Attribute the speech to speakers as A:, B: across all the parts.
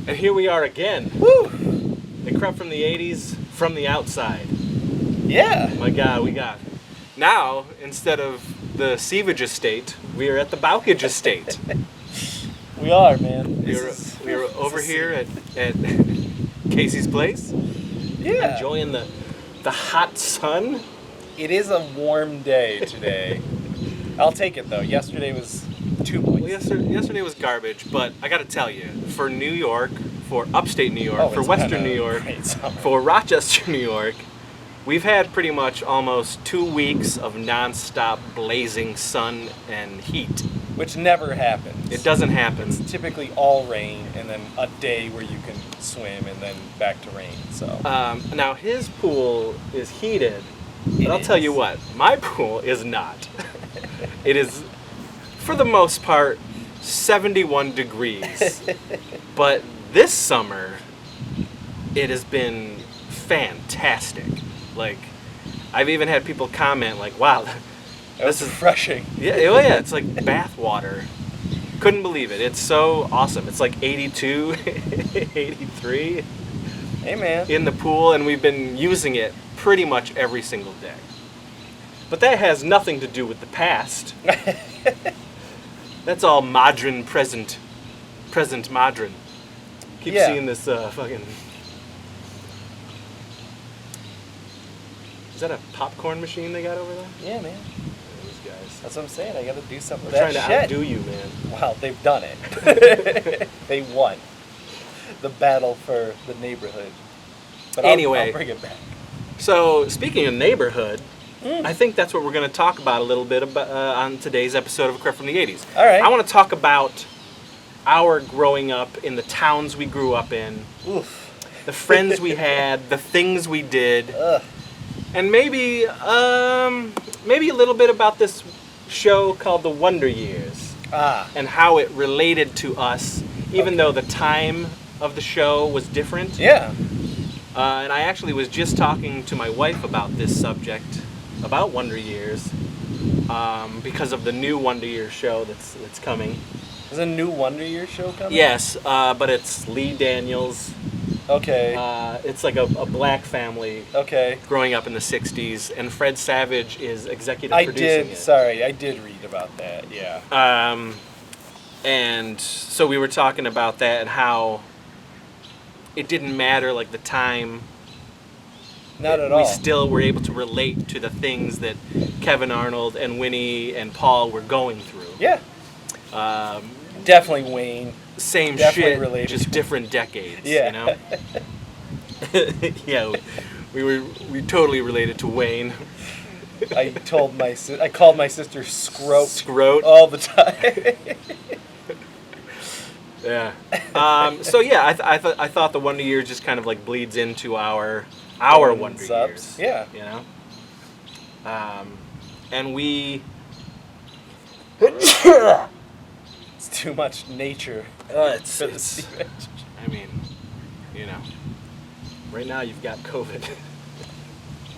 A: And here we are again.
B: Woo!
A: The Crept from the 80s, from the outside.
B: Yeah.
A: My God, we got. Now, instead of the Seavage Estate, we are at the Bowkage Estate.
B: We are, man.
A: We are over here at Casey's place.
B: Yeah.
A: Enjoying the hot sun.
B: It is a warm day today. I'll take it, though. Yesterday was too moist.
A: Well, yesterday was garbage, but I got to tell you, for New York, for upstate New York, for
B: it's
A: Western
B: been a
A: New York,
B: great summer.
A: for Rochester, New York, we've had pretty much almost 2 weeks of nonstop blazing sun and heat.
B: Which never happens.
A: It doesn't happen.
B: It's typically all rain and then a day where you can swim and then back to rain. So
A: Now, his pool is heated, but
B: It
A: I'll tell you
B: is.
A: what, my pool is not. It is, for the most part, 71 degrees. But this summer, it has been fantastic. Like, I've even had people comment, like, wow,
B: this is refreshing.
A: yeah, oh yeah, it's like bath water. Couldn't believe it. It's so awesome. It's like 82, 83
B: Hey, man.
A: in the pool, and we've been using it pretty much every single day. But that has nothing to do with the past. That's all modern, present modern. Keep
B: Yeah.
A: seeing this fucking... Is that a popcorn machine they got over there?
B: Yeah, man.
A: These guys.
B: That's what I'm saying. I got to do something
A: They're
B: with that
A: trying to
B: shit.
A: outdo you, man.
B: Wow, they've done it. They won the battle for the neighborhood. But
A: Anyway.
B: I'll bring it back.
A: So, speaking of neighborhood, I think that's what we're going to talk about a little bit about, on today's episode of A Crept from the 80s.
B: All right.
A: I want to talk about our growing up in the towns we grew up in,
B: Oof.
A: the friends we had, the things we did,
B: Ugh.
A: and maybe a little bit about this show called The Wonder Years
B: Ah.
A: and how it related to us, even though the time of the show was different.
B: Yeah.
A: And I actually was just talking to my wife about this subject, about Wonder Years, because of the new Wonder Years show that's coming.
B: Is a new Wonder Years show coming?
A: Yes, but it's Lee Daniels.
B: Okay.
A: It's like a black family
B: Okay.
A: growing up in the 60s, and Fred Savage is executive
B: I
A: producing
B: did.
A: it.
B: Sorry, I did read about that. Yeah.
A: And so we were talking about that and how it didn't matter, like, the time.
B: Not at
A: We
B: all.
A: still were able to relate to the things that Kevin Arnold and Winnie and Paul were going through.
B: Yeah.
A: Um,
B: Definitely Wayne.
A: same
B: Definitely
A: shit,
B: related
A: just
B: to-
A: different decades.
B: Yeah.
A: You know. Yeah, we totally related to Wayne.
B: I called my sister Scrope
A: Scrote.
B: all the time.
A: Yeah. So yeah, I thought the Wonder Years just kind of like bleeds into our Wonder
B: Subs.
A: Years.
B: Yeah.
A: You know. And we.
B: It's too much nature
A: It's,
B: for the Stevens.
A: I mean, you know, right now you've got COVID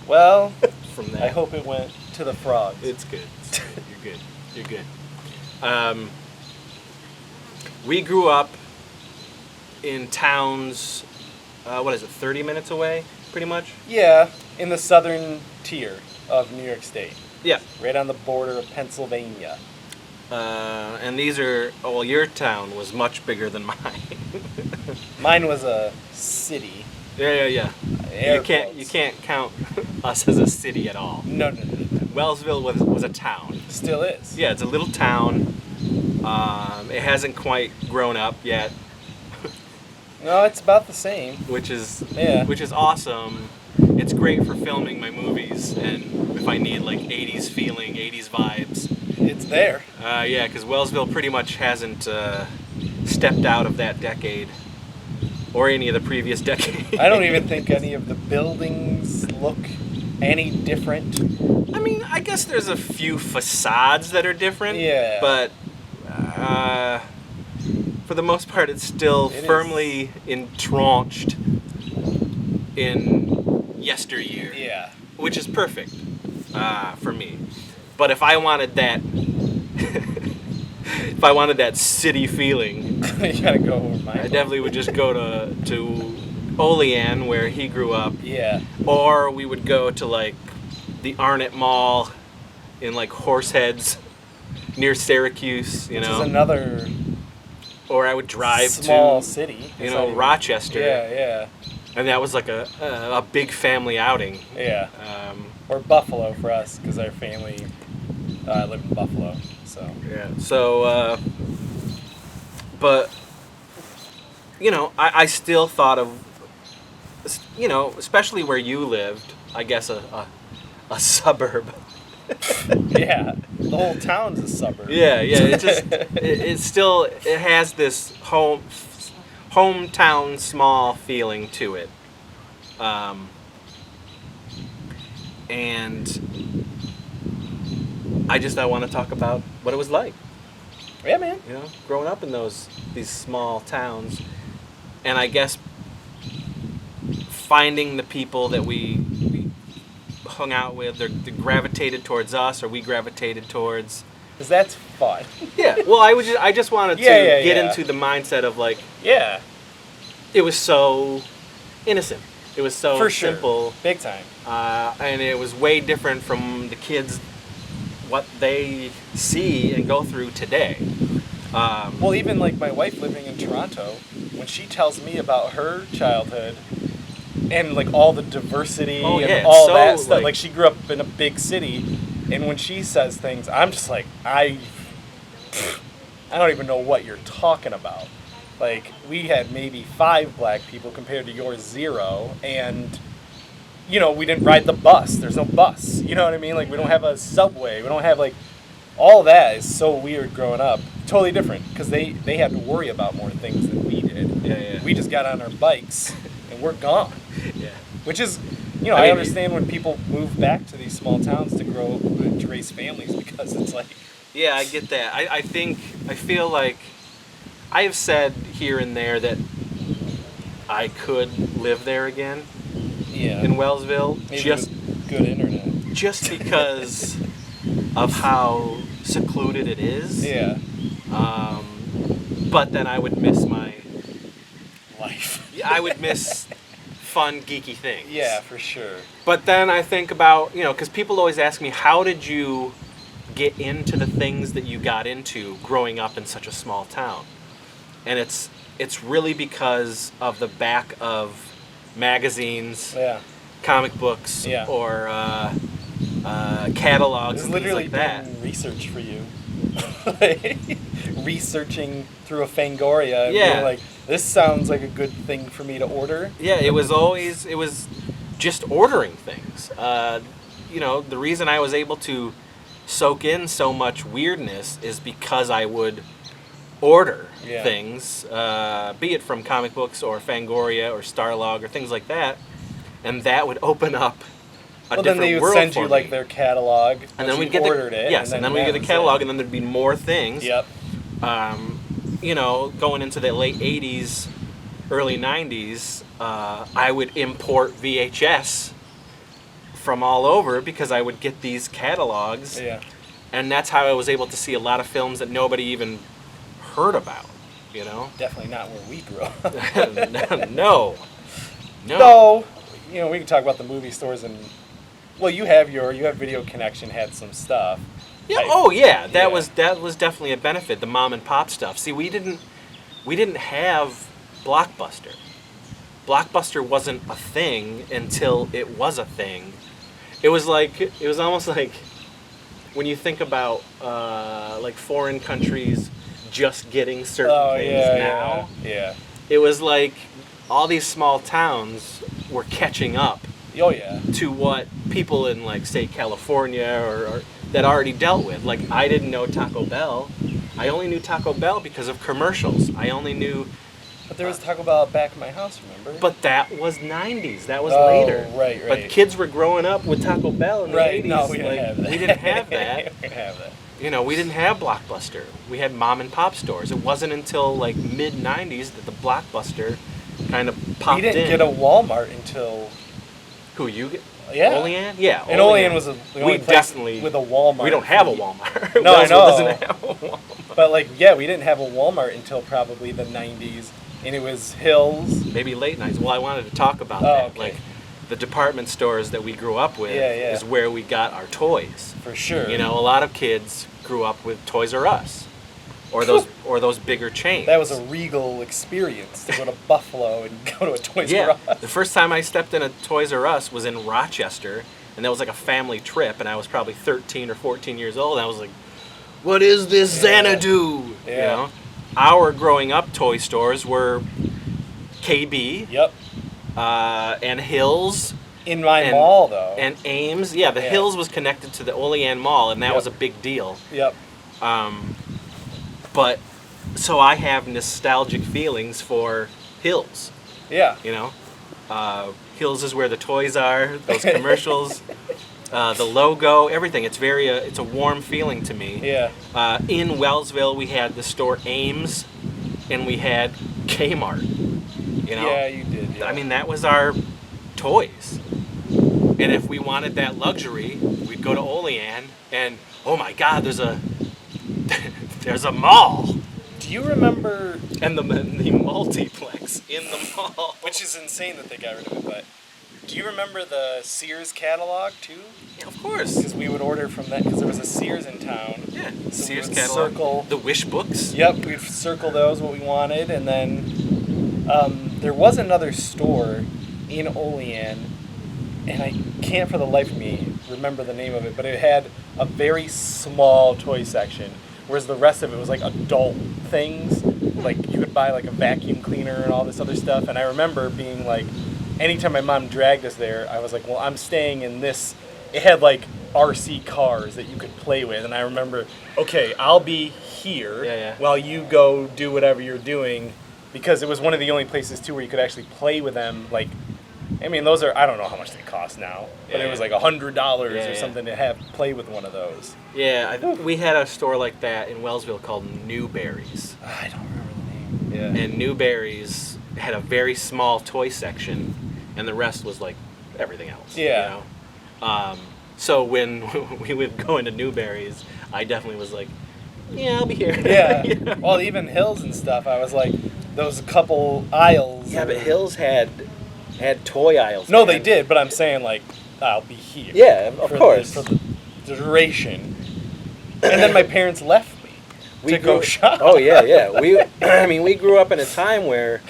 B: Well,
A: from that.
B: I hope it went to the frogs.
A: It's good. You're good. You're good. We grew up in towns, 30 minutes away, pretty much?
B: Yeah, in the southern tier of New York State,
A: Yeah.
B: right on the border of Pennsylvania.
A: And these are, your town was much bigger than mine.
B: Mine was a city.
A: Yeah.
B: Air
A: You
B: quotes.
A: can't count us as a city at all.
B: No.
A: Wellsville was a town.
B: Still is.
A: Yeah, it's a little town. It hasn't quite grown up yet,
B: No, it's about the same.
A: which is
B: Yeah.
A: awesome. It's great for filming my movies, and if I need like 80s feeling, 80s vibes.
B: It's there.
A: Yeah, because Wellsville pretty much hasn't stepped out of that decade or any of the previous decades.
B: I don't even think any of the buildings look any different.
A: I mean, I guess there's a few facades that are different.
B: Yeah.
A: But for the most part, it's still
B: It is.
A: firmly entrenched in yesteryear.
B: Yeah.
A: Which is perfect for me. But if I wanted that if I wanted that city feeling,
B: You gotta go over my.
A: I definitely would just go to Olean, where he grew up.
B: Yeah.
A: Or we would go to like the Arnott Mall in like Horseheads near Syracuse, you
B: Which
A: know.
B: is another
A: Or I would drive
B: small
A: to
B: city.
A: you know, Rochester.
B: Yeah.
A: And that was like a big family outing.
B: Yeah. Or Buffalo for us, because our family lived in Buffalo. So.
A: Yeah. So, but you know, I still thought of, you know, especially where you lived. I guess a suburb.
B: Yeah. The whole town's a suburb.
A: Yeah. It just it still it has this hometown small feeling to it. And I want to talk about what it was like.
B: Yeah, man.
A: You know, growing up in these small towns, and I guess finding the people that we hung out with, or they gravitated towards us, or we gravitated towards.
B: Because that's fun.
A: Yeah. Well, I just wanted to get into the mindset of like.
B: Yeah.
A: It was so innocent. It was so
B: For sure.
A: simple.
B: Big time.
A: And it was way different from the kids, what they see and go through today.
B: Well, even like my wife living in Toronto, when she tells me about her childhood and like all the diversity and all that stuff, like she grew up in a big city, and when she says things, I'm just like, I don't even know what you're talking about. Like, we had maybe 5 black people compared to yours 0, and, you know, we didn't ride the bus. There's no bus. You know what I mean? Like, we don't have a subway. We don't have, like, all that is so weird growing up. Totally different, because they had to worry about more things than we did.
A: Yeah.
B: We just got on our bikes, and we're gone.
A: Yeah.
B: Which is, you know, I understand when people move back to these small towns to raise families, because it's like...
A: Yeah, I get that. I feel like I have said here and there that I could live there again.
B: Yeah.
A: In Wellsville.
B: Maybe
A: just
B: with good internet.
A: Just because of how secluded it is.
B: Yeah.
A: But then I would miss my
B: life.
A: I would miss fun, geeky things.
B: Yeah, for sure.
A: But then I think about, you know, because people always ask me, how did you get into the things that you got into growing up in such a small town? And it's really because of the back of magazines, comic books, or catalogs and things like that.
B: It's literally research for you. Researching through a Fangoria and being like, this sounds like a good thing for me to order.
A: Yeah, it was just ordering things. You know, the reason I was able to soak in so much weirdness is because I would order things, be it from comic books or Fangoria or Starlog or things like that, and that would open up a different world.
B: Then they would send you like their catalog,
A: and then we'd
B: get ordered it.
A: Yes, and then we get the catalog, and then there'd be more things.
B: Yep.
A: You know, going into the late '80s, early '90s, I would import VHS from all over because I would get these catalogs.
B: Yeah.
A: And that's how I was able to see a lot of films that nobody even heard about, you know?
B: Definitely not where we grew up.
A: No.
B: You know, we can talk about the movie stores and, well, you have Video Connection had some stuff.
A: Yeah. That was definitely a benefit, the mom and pop stuff. See, we didn't have Blockbuster. Blockbuster wasn't a thing until it was a thing. It was almost like when you think about like foreign countries just getting certain things now.
B: Yeah.
A: It was like all these small towns were catching up.
B: Oh yeah.
A: To what people in like say California or that already dealt with. Like I didn't know Taco Bell. I only knew Taco Bell because of commercials. I only knew.
B: But there was Taco Bell at back of my house, remember?
A: But that was 90s. That was later.
B: Right.
A: But kids were growing up with Taco Bell in the 80s.
B: No, we didn't have that.
A: We didn't have that.
B: We didn't have that.
A: You know, we didn't have Blockbuster. We had mom and pop stores. It wasn't until like mid 90s that the Blockbuster kind of popped in.
B: We didn't get a Walmart until...
A: Who, you get?
B: Yeah.
A: Olean? Yeah.
B: And Olean was the only place
A: definitely
B: with a Walmart.
A: We don't have a Walmart.
B: No, I know.
A: Doesn't have a Walmart.
B: But like, yeah, we didn't have a Walmart until probably the 90s, and it was Hills.
A: Maybe late 90s. Well, I wanted to talk about
B: Oh,
A: that.
B: okay.
A: Like, the department stores that we grew up with
B: Yeah.
A: is where we got our toys.
B: For sure.
A: You know, a lot of kids grew up with Toys R Us, or those bigger chains.
B: That was a regal experience to go to Buffalo and go to a Toys R Us.
A: The first time I stepped in a Toys R Us was in Rochester, and that was like a family trip, and I was probably 13 or 14 years old, and I was like, what is this Xanadu?
B: Yeah.
A: You know? Our growing up toy stores were KB.
B: Yep.
A: And Hills.
B: In my mall, though.
A: And Ames. Yeah, the Hills was connected to the Olean Mall, and that was a big deal.
B: Yep.
A: But, so I have nostalgic feelings for Hills.
B: Yeah.
A: You know? Hills is where the toys are, those commercials, the logo, everything. It's it's a warm feeling to me.
B: Yeah.
A: In Wellsville, we had the store Ames, and we had Kmart. You know?
B: Yeah, you did. Yeah.
A: I mean, that was our toys. And if we wanted that luxury, we'd go to Olean, and oh my God, there's a mall.
B: Do you remember?
A: And the multiplex in the mall.
B: Which is insane that they got rid of it, but do you remember the Sears Catalog too?
A: Yeah, of course.
B: Because we would order from that, because there was a Sears in town.
A: Yeah,
B: So
A: Sears
B: we would
A: Catalog.
B: circle.
A: The wish books.
B: Yep, we'd circle those, what we wanted, and then there was another store in Olean, and I can't for the life of me remember the name of it, but it had a very small toy section, whereas the rest of it was like adult things. Like you could buy like a vacuum cleaner and all this other stuff, and I remember being like, anytime my mom dragged us there, I was like, well, I'm staying in this. It had like RC cars that you could play with, and I remember, okay, I'll be here while you go do whatever you're doing, because it was one of the only places too where you could actually play with them. Like, I mean, those are, I don't know how much they cost now, but it was like $100 or something to play with one of those.
A: Yeah, we had a store like that in Wellsville called Newberry's.
B: I don't remember the name. Yeah.
A: And Newberry's had a very small toy section, and the rest was like everything else.
B: Yeah.
A: You know? So when we would go into Newberry's, I definitely was like, yeah, I'll be here.
B: Yeah.
A: You know?
B: Well, even Hills and stuff, I was like, those couple aisles.
A: Yeah, but Hills had toy aisles.
B: No,
A: man.
B: they did, but I'm saying, like, I'll be here.
A: Yeah, of course.
B: For the duration. And then my parents left me to go shop.
A: Oh, yeah. We grew up in a time where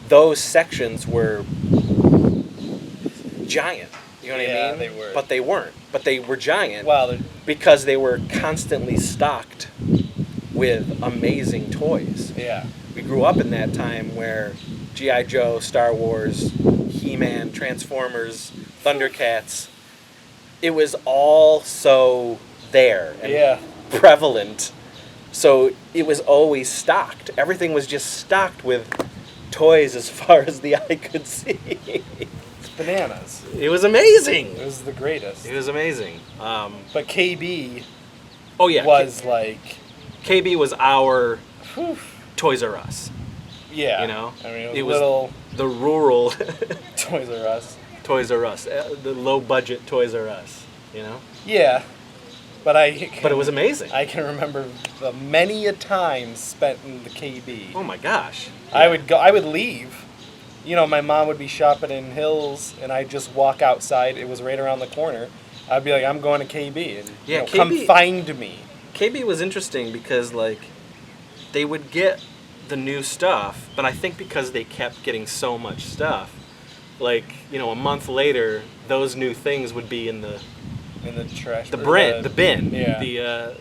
A: those sections were giant. You know what I mean?
B: Yeah, they were.
A: But they weren't. But they were giant.
B: Wow.
A: Because they were constantly stocked with amazing toys.
B: Yeah.
A: We grew up in that time where G.I. Joe, Star Wars, He-Man, Transformers, Thundercats, it was all so there and prevalent. So it was always stocked. Everything was just stocked with toys as far as the eye could see.
B: It's bananas.
A: It was amazing.
B: It was the greatest.
A: It was amazing.
B: But KB was like...
A: KB was our Toys R Us.
B: Yeah.
A: You know?
B: I mean, it was
A: the rural
B: Toys R Us.
A: Toys R Us. The low-budget Toys R Us, you know?
B: Yeah. But
A: it was amazing.
B: I can remember the many a time spent in the KB.
A: Oh my gosh.
B: Yeah. I would leave. You know, my mom would be shopping in Hills, and I'd just walk outside. It was right around the corner. I'd be like, I'm going to KB, and KB, come find me.
A: KB was interesting because, like, they would get the new stuff, but I think because they kept getting so much stuff, like, you know, a month later, those new things would be in the
B: trash.
A: The bin.
B: Yeah.
A: The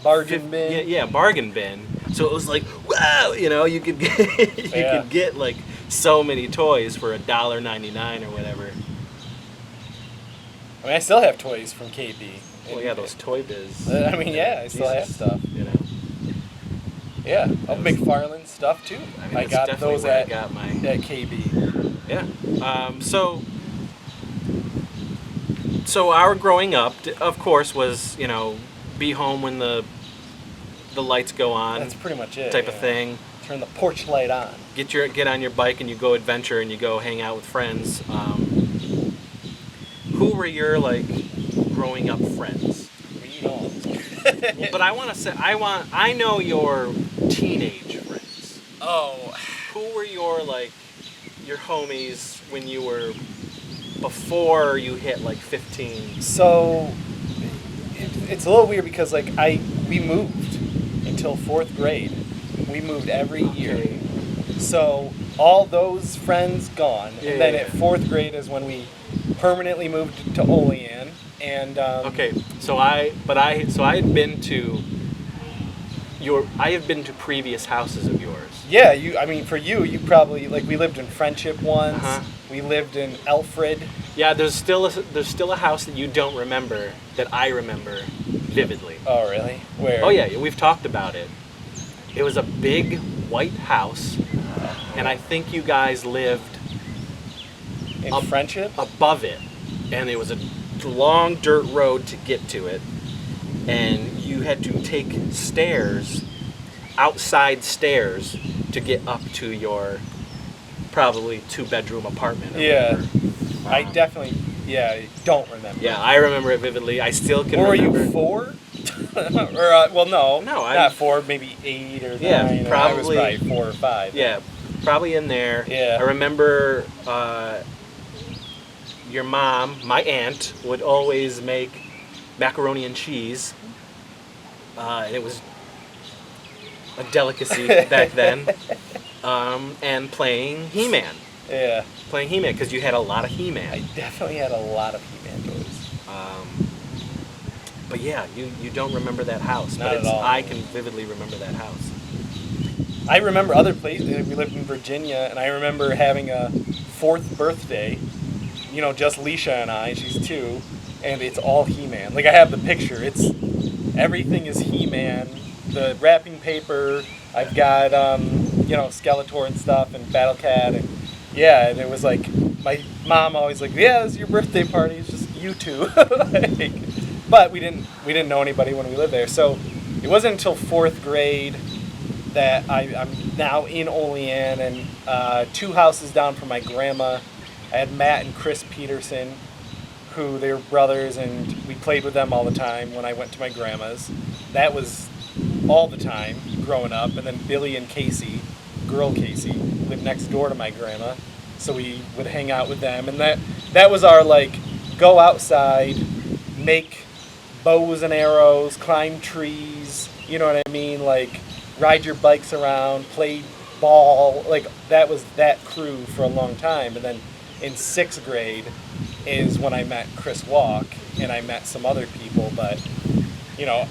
B: bargain bin.
A: Yeah, bargain bin. So it was like, wow, you know, you could get could get like so many toys for $1.99 or whatever.
B: I mean, I still have toys from KB.
A: Well, yeah, those Toy Biz.
B: I mean, yeah, I still have stuff.
A: You know.
B: Yeah, McFarlane stuff too. I got those at KB.
A: Yeah. So our growing up, of course, was, you know, be home when the lights go on.
B: That's pretty much it.
A: Type of thing.
B: Turn the porch light on.
A: Get on your bike and you go adventure and you go hang out with friends. who were your like growing up friends?
B: We don't.
A: But I want to say I know your teenage friends.
B: Oh.
A: Who were your homies when you were before you hit like 15?
B: So it's a little weird because like we moved until 4th grade. We moved every year. So all those friends gone, and then at 4th grade is when we permanently moved to Olean. And
A: so I had been to previous houses of yours.
B: Yeah, for you probably like we lived in Friendship once. We lived in Alfred.
A: Yeah, there's still a house that you don't remember that I remember vividly.
B: Oh really? Where?
A: Oh yeah, we've talked about it. It was a big white house, and I think you guys lived
B: in Friendship
A: above it, and it was a long dirt road to get to it, and you had to take outside stairs to get up to your probably 2-bedroom apartment.
B: Yeah. I definitely don't remember.
A: Yeah, I remember it vividly. I still can remember.
B: Were you 4? Or no, not 4, maybe 8 or 9.
A: Yeah, probably.
B: I was probably 4 or 5.
A: Yeah, probably in there.
B: Yeah.
A: I remember your mom, my aunt, would always make macaroni and cheese. And it was a delicacy back then. And playing He-Man.
B: Yeah.
A: Playing He-Man, because you had a lot of He-Man.
B: I definitely had a lot of He-Man toys.
A: But yeah, you don't remember that house.
B: Not at all.
A: I can vividly remember that house.
B: I remember other places. We lived in Virginia, and I remember having a 4th birthday. Just Leisha and I. She's 2, and it's all He-Man. Like I have the picture. Everything is He-Man. The wrapping paper. I've got Skeletor and stuff, and Battle Cat, and and it was like my mom always like, yeah, this is your birthday party. It's just you two. But we didn't know anybody when we lived there. So it wasn't until 4th grade that I'm now in Olean, and 2 houses down from my grandma. I had Matt and Chris Peterson, who they were brothers, and we played with them all the time when I went to my grandma's. That was all the time growing up. And then Billy and Casey, girl Casey, lived next door to my grandma, so we would hang out with them. And that was our go outside, make bows and arrows, climb trees, you know what I mean? Ride your bikes around, play ball. That was that crew for a long time. And then in 6th grade is when I met Chris Walk, and I met some other people. But,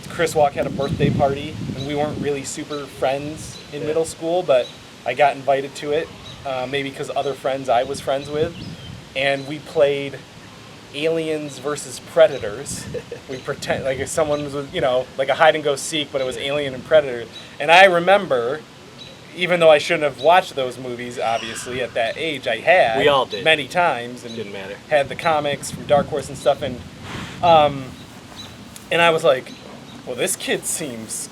B: Chris Walk had a birthday party, and we weren't really super friends in middle school, but I got invited to it, maybe because other friends I was friends with. And we played Aliens versus Predators. We pretend if someone was, a hide and go seek, but it was Alien and Predator. And I remember, even though I shouldn't have watched those movies, obviously at that age, I had.
A: We all did
B: many times, and
A: didn't matter.
B: Had the comics from Dark Horse and stuff, and I was like, well, this kid seems,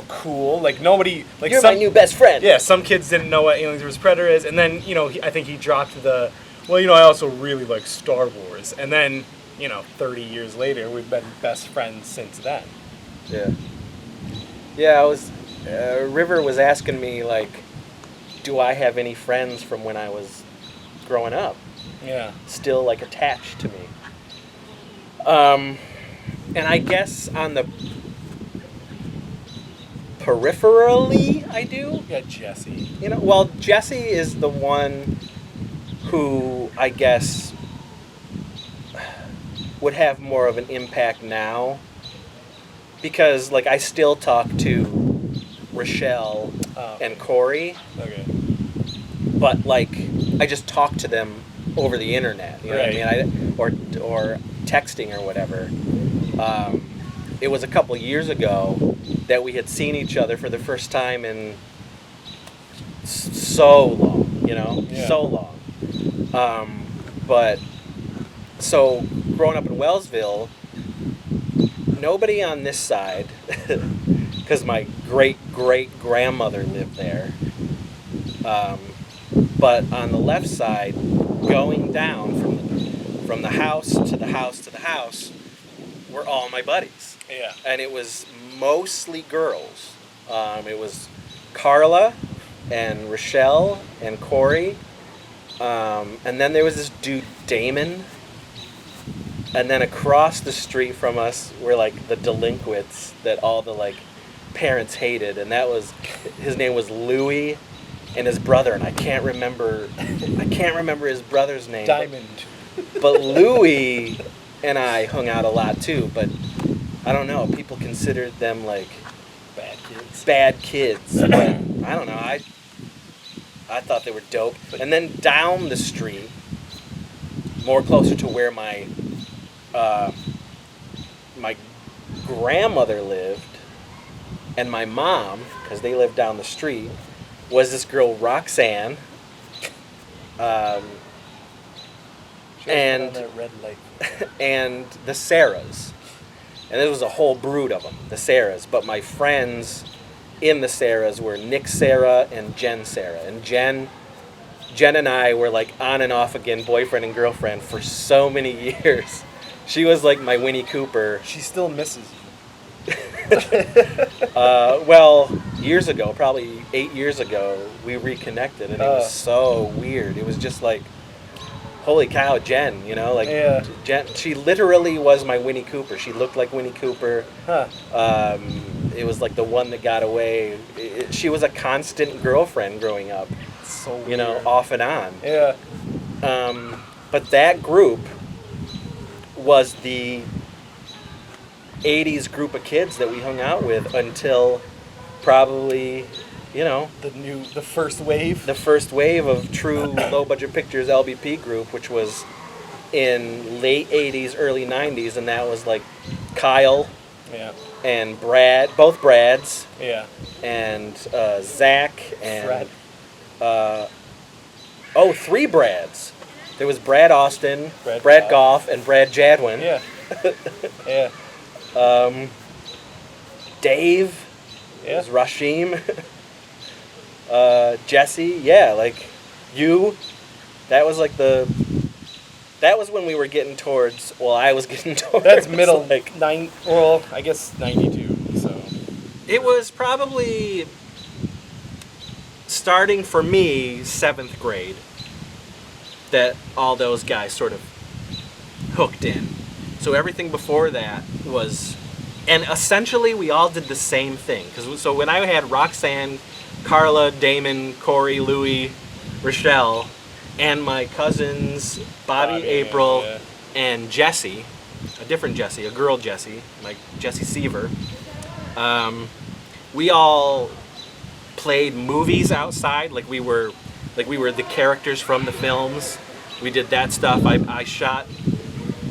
B: cool. Nobody,
A: you're my new best friend.
B: Yeah, some kids didn't know what Aliens vs. Predator is, and then I think he dropped the. Well, I also really like Star Wars. And then, 30 years later, we've been best friends since then.
A: Yeah. Yeah, River was asking me, do I have any friends from when I was growing up?
B: Yeah.
A: Still, attached to me. And I guess on the peripherally, I do.
B: Yeah, Jesse.
A: Jesse is the one who I guess would have more of an impact now, because I still talk to Rochelle and Corey.
B: Okay.
A: But I just talk to them over the internet, you know what I mean? Or texting or whatever. It was a couple years ago that we had seen each other for the first time in so long, so long. But so growing up in Wellsville, nobody on this side, because my great-great-grandmother lived there, but on the left side, going down from the house to the house to the house were all my buddies.
B: Yeah.
A: And it was mostly girls. It was Carla and Rochelle and Corey. And then there was this dude, Damon. And then across the street from us were like the delinquents that all the like parents hated, and his name was Louis, and his brother, and I can't remember his brother's name.
B: Diamond.
A: But Louis and I hung out a lot too, but I don't know, people considered them like bad kids. But I don't know, I thought they were dope. And then down the street, more closer to where my grandmother lived, and my mom, because they lived down the street, was this girl Roxanne, and
B: that red light.
A: and the Sarahs, and there was a whole brood of them, the Sarahs. But my friends in the Sarahs were Nick Sarah and Jen Sarah, and Jen and I were like on and off again, boyfriend and girlfriend for so many years. She was like my Winnie Cooper.
B: She still misses you.
A: Well, years ago, probably 8 years ago, we reconnected, and it was so weird. It was just like, holy cow, Jen, you know, like,
B: yeah.
A: Jen, she literally was my Winnie Cooper. She looked like Winnie Cooper.
B: Huh.
A: It was like the one that got away. She was a constant girlfriend growing up,
B: so weird.
A: You know, off and on.
B: Yeah.
A: But that group was the 80s group of kids that we hung out with until probably, you know,
B: the first wave.
A: The first wave of true low budget pictures LBP group, which was in late 80s, early 90s, and that was like Kyle,
B: yeah,
A: and Brad, both Brads,
B: yeah,
A: and Zach and
B: Fred.
A: Three Brads. There was Brad Austin, Brad Goff, and Brad Jadwin.
B: Yeah. Yeah.
A: Dave.
B: Yeah.
A: Was Rashim. Jesse. Yeah, like you. That was like that was when we were getting towards. Well, I was getting towards.
B: That's middle
A: like
B: I guess 92. So.
A: It was probably starting for me 7th grade. That all those guys sort of hooked in. So everything before that was, and essentially we all did the same thing. So when I had Roxanne, Carla, Damon, Corey, Louie, Rochelle, and my cousins Bobby, April,
B: yeah.
A: and Jessie, a different Jessie, a girl Jessie, like Jessie Seaver, we all played movies outside, like we were the characters from the films. We did that stuff. I shot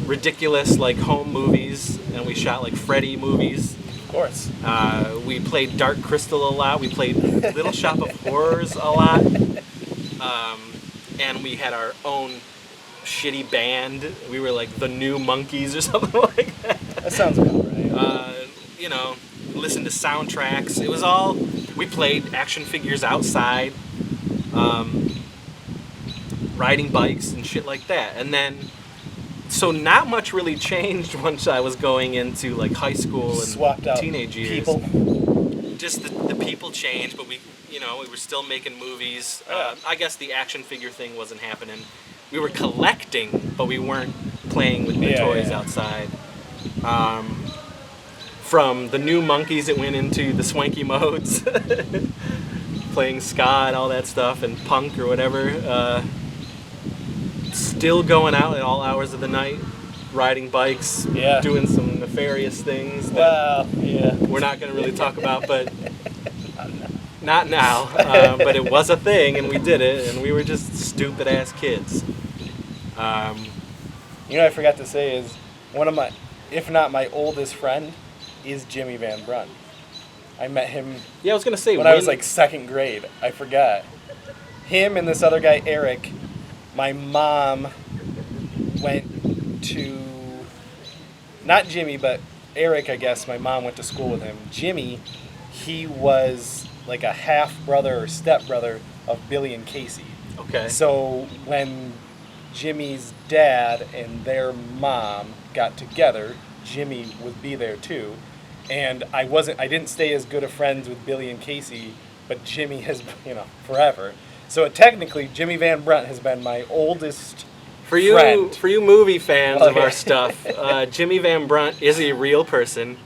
A: ridiculous like home movies, and we shot like Freddy movies.
B: Of course.
A: We played Dark Crystal a lot. We played Little Shop of Horrors a lot. And we had our own shitty band. We were like the New Monkeys or something like that.
B: That sounds about right.
A: You know, listen to soundtracks. It was all, we played action figures outside. Riding bikes and shit like that. And then, so not much really changed once I was going into like high school and
B: swapped out
A: teenage years.
B: People.
A: Just the people changed, but we were still making movies. I guess the action figure thing wasn't happening. We were collecting, but we weren't playing with the toys outside. From the New Monkeys, it went into the Swanky Modes. Playing ska and all that stuff, and punk or whatever. Still going out at all hours of the night, riding bikes, doing some nefarious things that we're not going to really talk about, but not now. But it was a thing, and we did it, and we were just stupid ass kids.
B: You know what I forgot to say is one of my, if not my oldest friend, is Jimmy Van Brunt. I met him.
A: Yeah, I was gonna say
B: when I was like 2nd grade. I forgot. Him and this other guy, Eric. My mom went to, not Jimmy, but Eric, I guess. My mom went to school with him. Jimmy, he was like a half brother or step brother of Billy and Casey.
A: Okay.
B: So when Jimmy's dad and their mom got together, Jimmy would be there too. And I didn't stay as good of friends with Billy and Casey, but Jimmy has, forever. So technically, Jimmy Van Brunt has been my oldest friend.
A: For you movie fans of our stuff, Jimmy Van Brunt is a real person.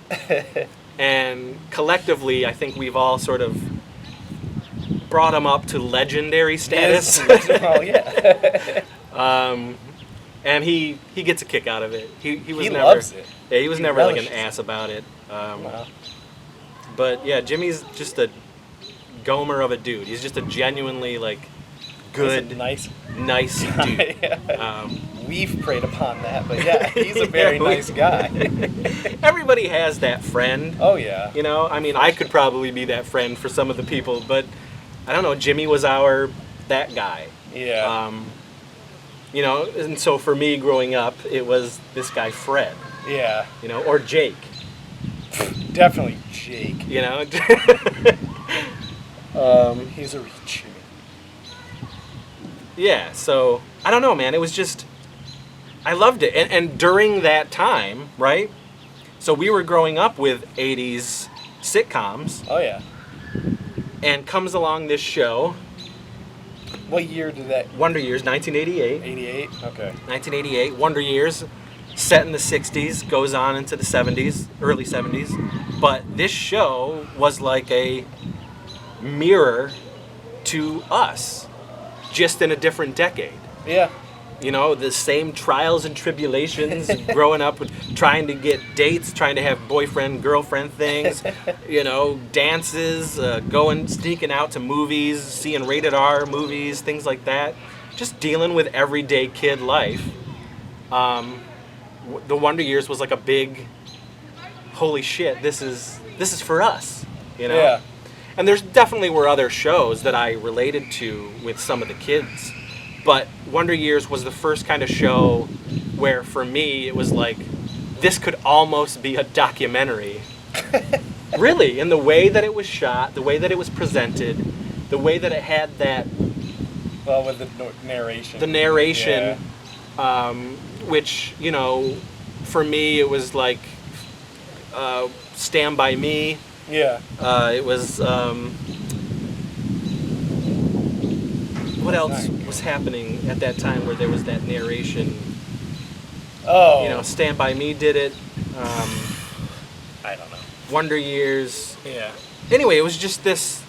A: And collectively, I think we've all sort of brought him up to legendary status.
B: Oh, yeah.
A: And he gets a kick out of it. He never
B: loves it.
A: Yeah, he was never like an ass about it.
B: Wow.
A: But yeah, Jimmy's just a gomer of a dude. He's just a genuinely good, nice dude.
B: Yeah. We've preyed upon that, but yeah, he's a very nice guy.
A: Everybody has that friend.
B: Oh yeah.
A: I mean, I could probably be that friend for some of the people, but I don't know. Jimmy was that guy.
B: Yeah.
A: And so for me growing up, it was this guy Fred.
B: Yeah.
A: Or Jake.
B: Definitely Jake.
A: He's
B: a real Jimmy.
A: Yeah, so I don't know, man. It was just, I loved it. And during that time, right? So we were growing up with 80s sitcoms.
B: Oh, yeah.
A: And comes along this show.
B: What year did that?
A: Wonder Years, 1988.
B: 88? Okay.
A: 1988, Wonder Years, set in the 60s, goes on into the 70s, early 70s. But this show was like a mirror to us, just in a different decade.
B: Yeah.
A: The same trials and tribulations, growing up, trying to get dates, trying to have boyfriend, girlfriend things, dances, sneaking out to movies, seeing rated R movies, things like that. Just dealing with everyday kid life. The Wonder Years was like a big, holy shit, this is for us,
B: Yeah.
A: And there's definitely were other shows that I related to with some of the kids. But Wonder Years was the first kind of show where, for me, it was like, this could almost be a documentary. Really, in the way that it was shot, the way that it was presented, the way that it had that...
B: Well, with the narration.
A: The narration, yeah. Which, for me, it was like Stand By Me.
B: Yeah.
A: It was... what else was happening at that time where there was that narration?
B: Oh.
A: Stand By Me did it.
B: I don't know.
A: Wonder Years.
B: Yeah.
A: Anyway, it was just this...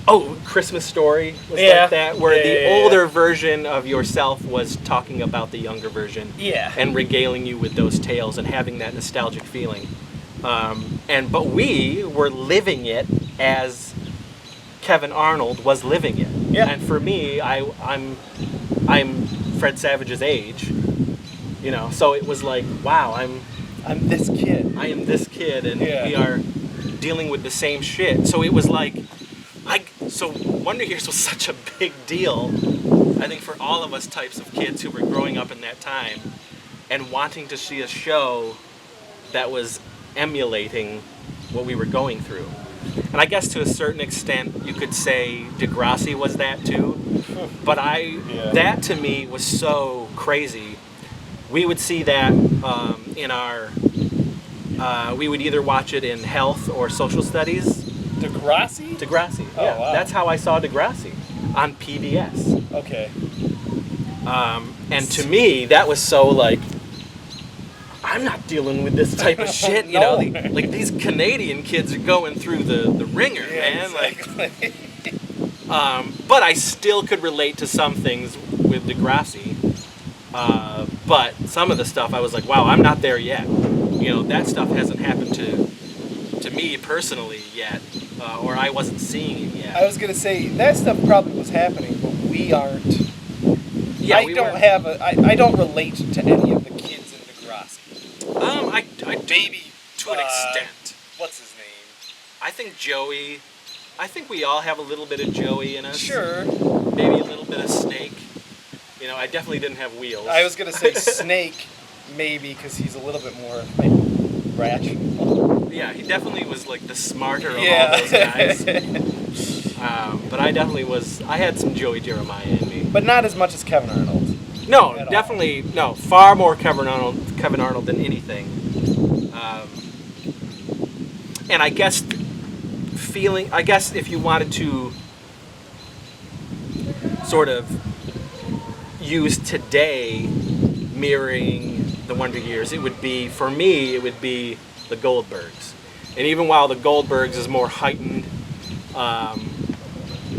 A: Oh, Christmas Story was like that, where the older version of yourself was talking about the younger version.
B: Yeah.
A: And regaling you with those tales and having that nostalgic feeling. But we were living it as Kevin Arnold was living it.
B: Yeah.
A: And for me, I'm Fred Savage's age, so it was like, wow,
B: I'm this kid.
A: I am this kid, and
B: yeah.
A: we are dealing with the same shit. So it was like, so Wonder Years was such a big deal, I think, for all of us types of kids who were growing up in that time and wanting to see a show that was emulating what we were going through. And I guess to a certain extent, you could say Degrassi was that too. But that to me was so crazy. We would see that in our, we would either watch it in health or social studies.
B: Degrassi?
A: Degrassi,
B: oh,
A: yeah.
B: Wow.
A: That's how I saw Degrassi, on PBS.
B: Okay.
A: And to me, that was so like, I'm not dealing with this type of shit,
B: No.
A: like these Canadian kids are going through the ringer, man.
B: Exactly.
A: But I still could relate to some things with Degrassi. But some of the stuff I was like, wow, I'm not there yet. That stuff hasn't happened to me personally yet, or I wasn't seeing it yet.
B: I was gonna say that stuff probably was happening, but we aren't.
A: Yeah,
B: I don't relate to any of the kids in Degrassi.
A: Maybe to an extent.
B: What's his name?
A: I think Joey. I think we all have a little bit of Joey in us.
B: Sure.
A: Maybe a little bit of Snake. I definitely didn't have wheels.
B: I was gonna say Snake, maybe, because he's a little bit more rational.
A: Yeah, he definitely was like the smarter of all those guys. But I definitely I had some Joey Jeremiah in me.
B: But not as much as Kevin Arnold.
A: No, definitely, no. Far more Kevin Arnold than anything. And I guess if you wanted to sort of use today mirroring the Wonder Years, for me, it would be the Goldbergs. And even while the Goldbergs is more heightened,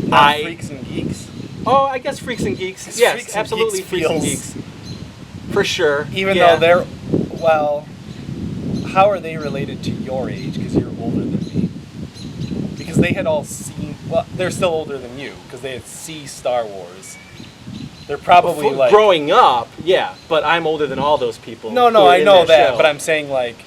B: Freaks and Geeks?
A: Oh, I guess Freaks and Geeks. Yes,
B: Freaks
A: absolutely,
B: and Geeks
A: Freaks and Geeks. For sure.
B: Even though they're, well, how are they related to your age? Because you're older than me. Because they had all seen, well, they're still older than you, because they had seen Star Wars. They're probably like...
A: Growing up, yeah, but I'm older than all those people.
B: No, I know that, but I'm saying like,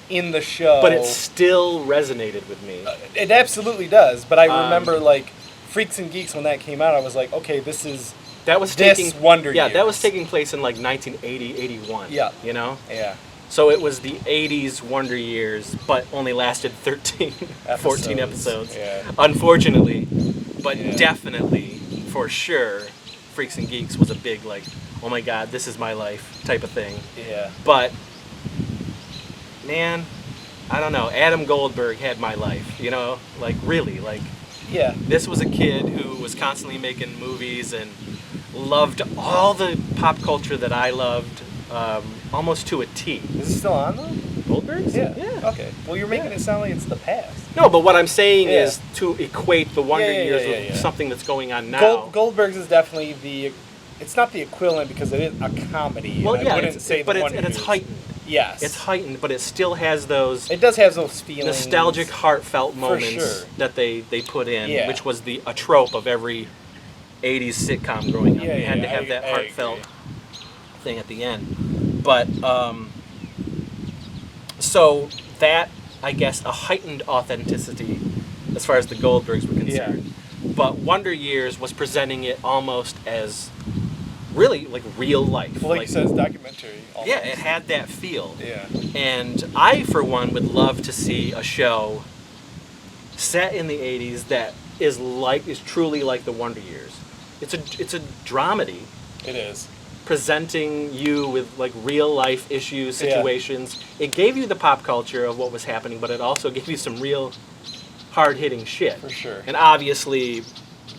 B: in the show...
A: But it still resonated with me.
B: It absolutely does, but I remember like, Freaks and Geeks, when that came out, I was like, okay, this is... Wonder Years.
A: Yeah, that was taking place in like 1980, 81.
B: Yeah.
A: You know?
B: Yeah.
A: So it was the 80s Wonder Years, but only lasted 14 episodes.
B: Yeah.
A: Unfortunately. But definitely, for sure, Freaks and Geeks was a big, like, oh my God, this is my life type of thing.
B: Yeah.
A: But, man, I don't know. Adam Goldberg had my life, you know? Like, really, like...
B: Yeah.
A: This was a kid who was constantly making movies and loved all the pop culture that I loved, almost to a T.
B: Is it still on though?
A: Goldbergs?
B: Yeah. Okay. Well, you're making it sound like it's the past.
A: No, but what I'm saying is to equate the Wonder Years with something that's going on now.
B: Goldbergs is definitely it's not the equivalent because it is a comedy.
A: Well, yeah,
B: it's
A: heightened.
B: Yes.
A: It's heightened, but it still has those...
B: It does have those feelings.
A: Nostalgic, heartfelt moments that they put in, which was a trope of every 80s sitcom growing up. You had to have that heartfelt thing at the end. But, so that, I guess, a heightened authenticity as far as the Goldbergs were concerned. Yeah. But Wonder Years was presenting it almost as... really like real life.
B: Well, like you said, it's documentary. Almost.
A: Yeah, it had that feel.
B: Yeah.
A: And I, for one, would love to see a show set in the 80s that is truly like the Wonder Years. It's a dramedy.
B: It is.
A: Presenting you with like real life issues, situations. Yeah. It gave you the pop culture of what was happening, but it also gave you some real hard hitting shit.
B: For sure.
A: And obviously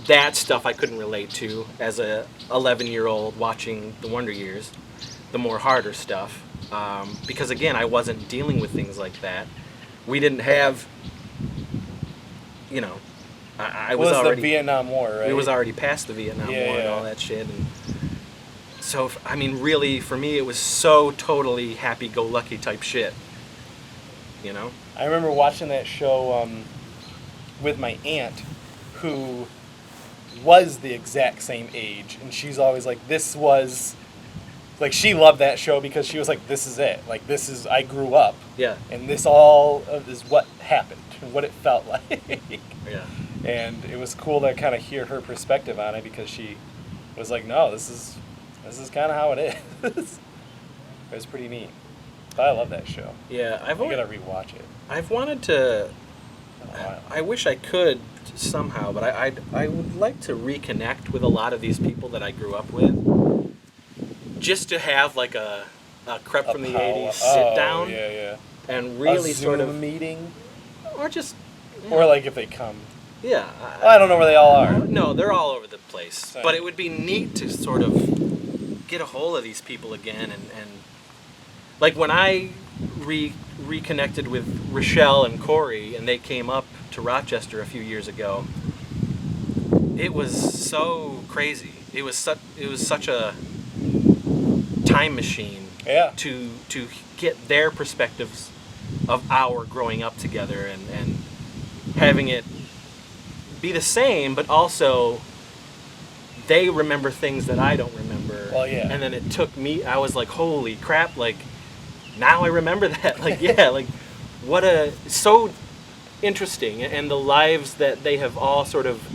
A: that stuff I couldn't relate to as a 11-year-old watching the Wonder Years, the more harder stuff, because again I wasn't dealing with things like that. We didn't have, you know, I was already
B: the Vietnam War, right?
A: It was already past the Vietnam War and all that shit, and so I mean, really for me it was so totally happy-go-lucky type shit, you know.
B: I remember watching that show with my aunt, who was the exact same age, and she's always like, this was like, she loved that show because she was like, this is it, like, this is, I grew up, and this all is what happened and what it felt like. And it was cool to kind of hear her perspective on it, because she was like, no, this is kind of how it is. It was pretty neat. But I love that show. I gotta rewatch it.
A: I've wanted to, I wish I could somehow, but I would like to reconnect with a lot of these people that I grew up with, just to have like a Crept from the 80s sit down and really sort of
B: meeting,
A: or just
B: or like if they come.
A: I
B: don't know where they all are.
A: No, they're all over the place. But it would be neat to sort of get a hold of these people again, and like when I reconnected with Rochelle and Corey, and they came up to Rochester a few years ago. It was so crazy. It was such a time machine. To get their perspectives of our growing up together, and having it be the same, but also they remember things that I don't remember. And then it took me, I was like, holy crap, like, now I remember that. Like, like, so interesting. And the lives that they have all sort of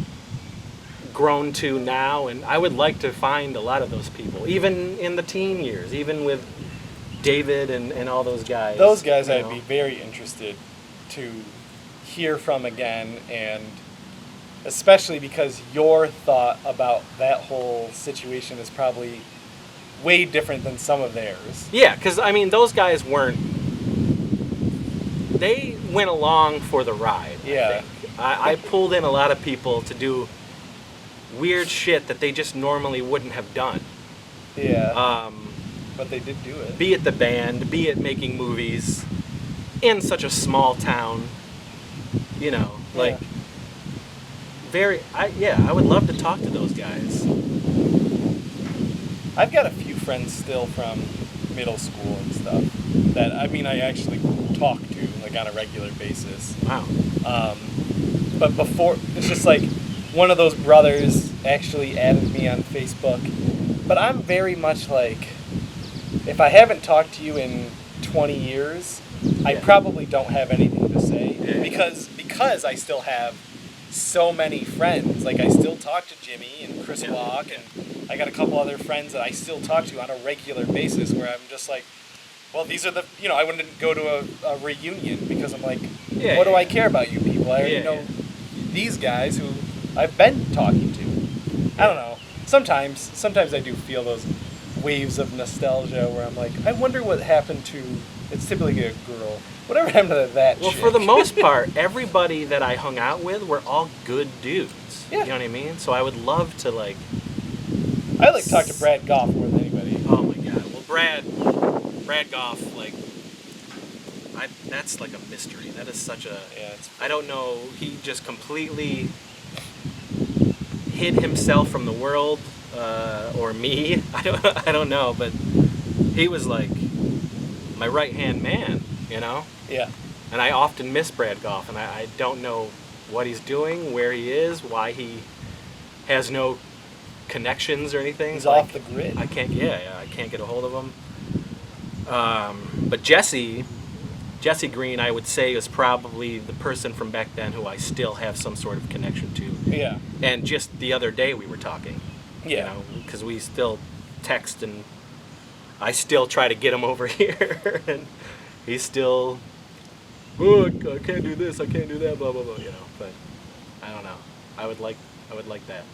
A: grown to now, and I would like to find a lot of those people, even in the teen years, even with David and all those guys.
B: Those guys I'd be very interested to hear from again, and Especially because your thought about that whole situation is probably way different than some of theirs.
A: Yeah, because, I mean, those guys weren't... They went along for the ride,
B: Yeah.
A: I think. I pulled in a lot of people to do weird shit that they just normally wouldn't have done.
B: Yeah. But they did do it.
A: Be it the band, be it making movies in such a small town, you know, like...
B: Yeah.
A: I would love to talk to those guys.
B: I've got a few friends still from middle school and stuff that, I mean, I actually talk to, like, on a regular basis.
A: Wow.
B: But before, it's just like, one of those brothers actually added me on Facebook. But I'm very much like, if I haven't talked to you in 20 years, I probably don't have anything to say.
A: Yeah.
B: Because I still have so many friends. Like, I still talk to Jimmy and Chris Walk, and I got a couple other friends that I still talk to on a regular basis, where I'm just like, well, these are the, you know, I wouldn't go to a reunion because I'm like, what do I care about you people? I already know these guys who I've been talking to. I don't know. Sometimes I do feel those waves of nostalgia where I'm like, I wonder what happened to, it's typically a girl. Whatever happened to that
A: Well,
B: chick?
A: for the most part, everybody that I hung out with were all good dudes.
B: Yeah.
A: You know what I mean? So I would love to, like...
B: I like to talk to Brad Goff more than anybody.
A: Oh my god. Well, Brad Goff, like... that's like a mystery. That is such a... I don't know. He just completely hid himself from the world, or me. I don't know, but he was like my right-hand man, you know?
B: Yeah.
A: And I often miss Brad Goff, and I don't know what he's doing, where he is, why he has no connections or anything.
B: He's
A: like,
B: off the grid.
A: I can't get a hold of him. But Jesse Green, I would say, is probably the person from back then who I still have some sort of connection to.
B: Yeah.
A: And just the other day we were talking.
B: Yeah.
A: You know, because we still text, and I still try to get him over here, and he's still, oh, I can't do this, I can't do that, blah blah blah. You know, but I don't know. I would like that.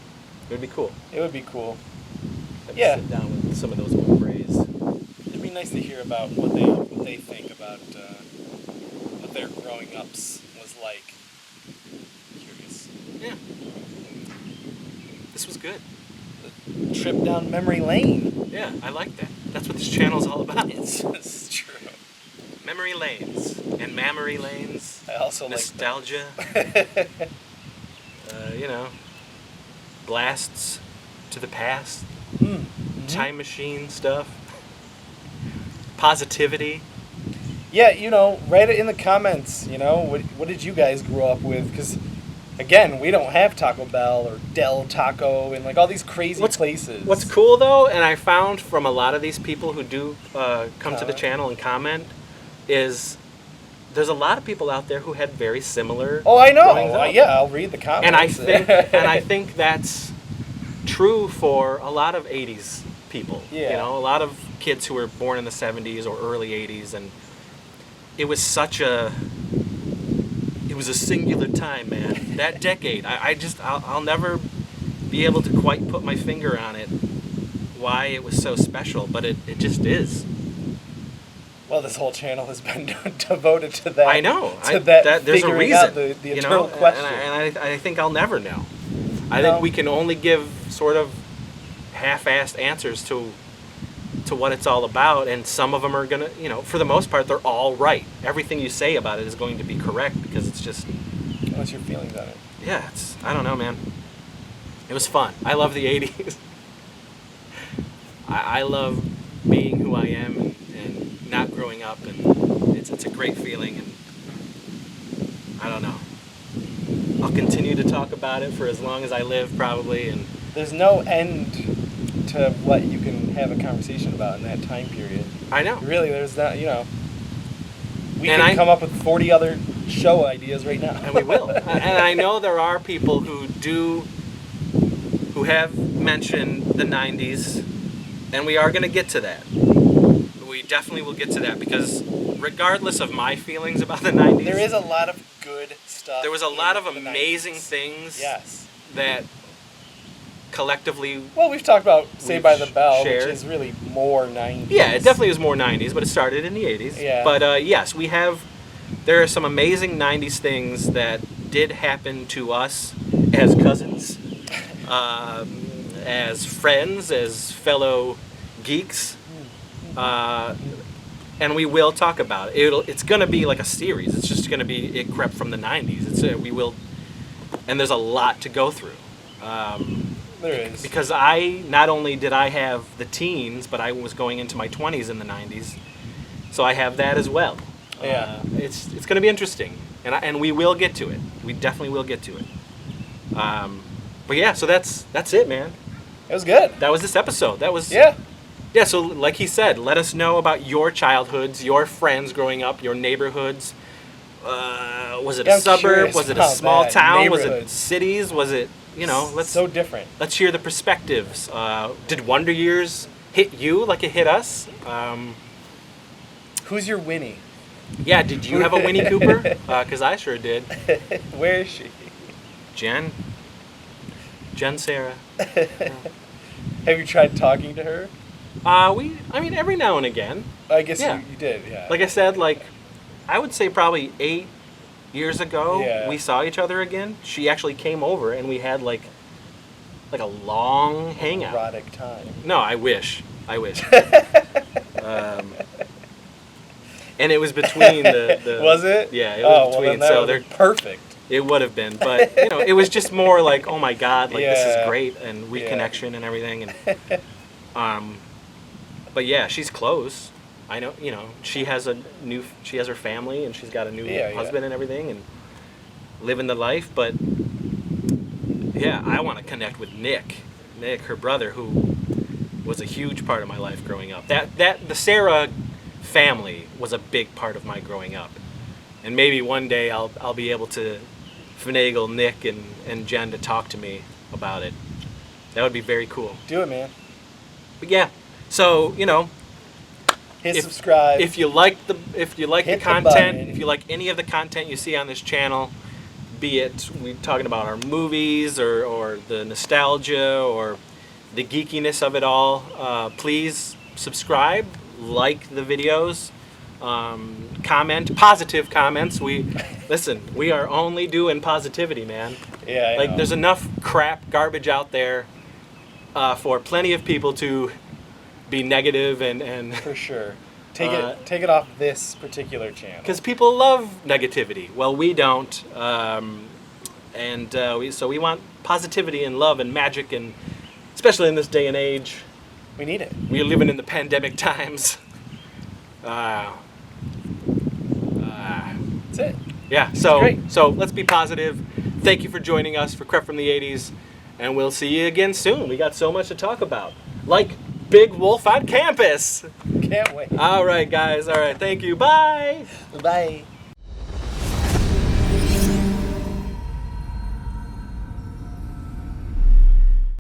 A: It would be cool.
B: It would be cool.
A: I'd
B: Yeah.
A: sit down with some of those hombres.
B: It'd be nice to hear about what they think about what their growing ups was like. Curious.
A: Yeah. This was good.
B: Trip down memory lane.
A: Yeah, I like that. That's what this channel's all about.
B: It's true.
A: Memory lanes and mammary lanes.
B: I also
A: nostalgia.
B: like
A: You know, blasts to the past.
B: Mm-hmm.
A: Time machine stuff. Positivity.
B: Yeah, you know, write it in the comments. You know, what did you guys grow up with? Because, again, we don't have Taco Bell or Del Taco and like all these crazy places.
A: What's cool though, and I found from a lot of these people who do come to the channel and comment, is there's a lot of people out there who had very similar.
B: Oh, I know. Yeah, I'll read the comments.
A: And I think that's true for a lot of '80s people.
B: Yeah.
A: You know, a lot of kids who were born in the '70s or early '80s, and it was a singular time, man. That decade, I'll never be able to quite put my finger on it, why it was so special, but it just is.
B: Well, this whole channel has been devoted to that.
A: I know.
B: There's
A: a reason.
B: Out the eternal question.
A: And I think I'll never know. I think we can only give sort of half-assed answers to what it's all about, and some of them are gonna, you know, for the most part, they're all right. Everything you say about it is going to be correct because it's just.
B: What's your feelings on it?
A: Yeah, I don't know, man. It was fun. I love the '80s. I love being who I am and not growing up, and it's a great feeling, and I don't know. I'll continue to talk about it for as long as I live, probably, and.
B: There's no end to what you can have a conversation about in that time period.
A: I know.
B: Really, there's not, you know. We can come up with 40 other show ideas right now.
A: And we will. And I know there are people who have mentioned the 90s, and we are going to get to that. We definitely will get to that, because regardless of my feelings about the 90s...
B: There is a lot of good stuff stuff.
A: There was a lot of
B: in the
A: amazing
B: 90s.
A: things
B: Yes.
A: that collectively.
B: Well, we've talked about Saved by the Bell,
A: shared.
B: which is really more 90s.
A: Yeah, it definitely was more 90s, but it started in the 80s.
B: Yeah.
A: But yes, there are some amazing 90s things that did happen to us as cousins, as friends, as fellow geeks. And we will talk about it. It's going to be like a series. It's just going to be It Crept from the 90s. And there's a lot to go through.
B: There is.
A: Because not only did I have the teens, but I was going into my 20s in the 90s. So I have that as well.
B: Yeah.
A: It's going to be interesting. And we will get to it. We definitely will get to it. But yeah, so that's it, man.
B: It was good.
A: That was this episode. That was...
B: Yeah.
A: Yeah, so like he said, let us know about your childhoods, your friends growing up, your neighborhoods. Was it a suburb? Was it a small town? Was it cities? Was it,
B: so different.
A: Let's hear the perspectives. Did Wonder Years hit you like it hit us?
B: Who's your Winnie?
A: Yeah, did you have a Winnie Cooper? Because I sure did.
B: Where is she?
A: Jen Sarah.
B: Have you tried talking to her?
A: Every now and again.
B: I guess
A: Yeah.
B: you did, yeah.
A: Like I said, I would say probably 8 years ago, we saw each other again. She actually came over and we had like a long hangout.
B: Erotic time.
A: No, I wish. And it was between the
B: Was it?
A: Yeah, it was between.
B: Well, then they're perfect.
A: It would have been, but it was just more like, oh my God, this is
B: Yeah.
A: great, and reconnection and everything, and but yeah, she's close. I know, she has her family, and she's got a new husband and everything, and living the life. But yeah, I want to connect with Nick, her brother, who was a huge part of my life growing up. The Sarah family was a big part of my growing up, and maybe one day I'll be able to finagle Nick and Jen to talk to me about it. That would be very cool.
B: Do it, man.
A: But yeah, so
B: Hit subscribe.
A: If you like the
B: Hit
A: content,
B: the button.
A: if you like any of the content you see on this channel, be it we talking about our movies or the nostalgia or the geekiness of it all, please subscribe, like the videos, comment, positive comments. We are only doing positivity, man.
B: Yeah, I know.
A: There's enough crap, garbage out there for plenty of people to be negative and
B: for sure. Take it off this particular channel.
A: Because people love negativity. Well, we don't, so we want positivity and love and magic, and especially in this day and age.
B: We need it.
A: We are living in the pandemic times.
B: That's it.
A: Yeah, so let's be positive. Thank you for joining us for Crept from the 80s, and we'll see you again soon. We got so much to talk about. Like Big Wolf on campus.
B: Can't wait.
A: All right, guys. All right, thank you. Bye.
B: Bye.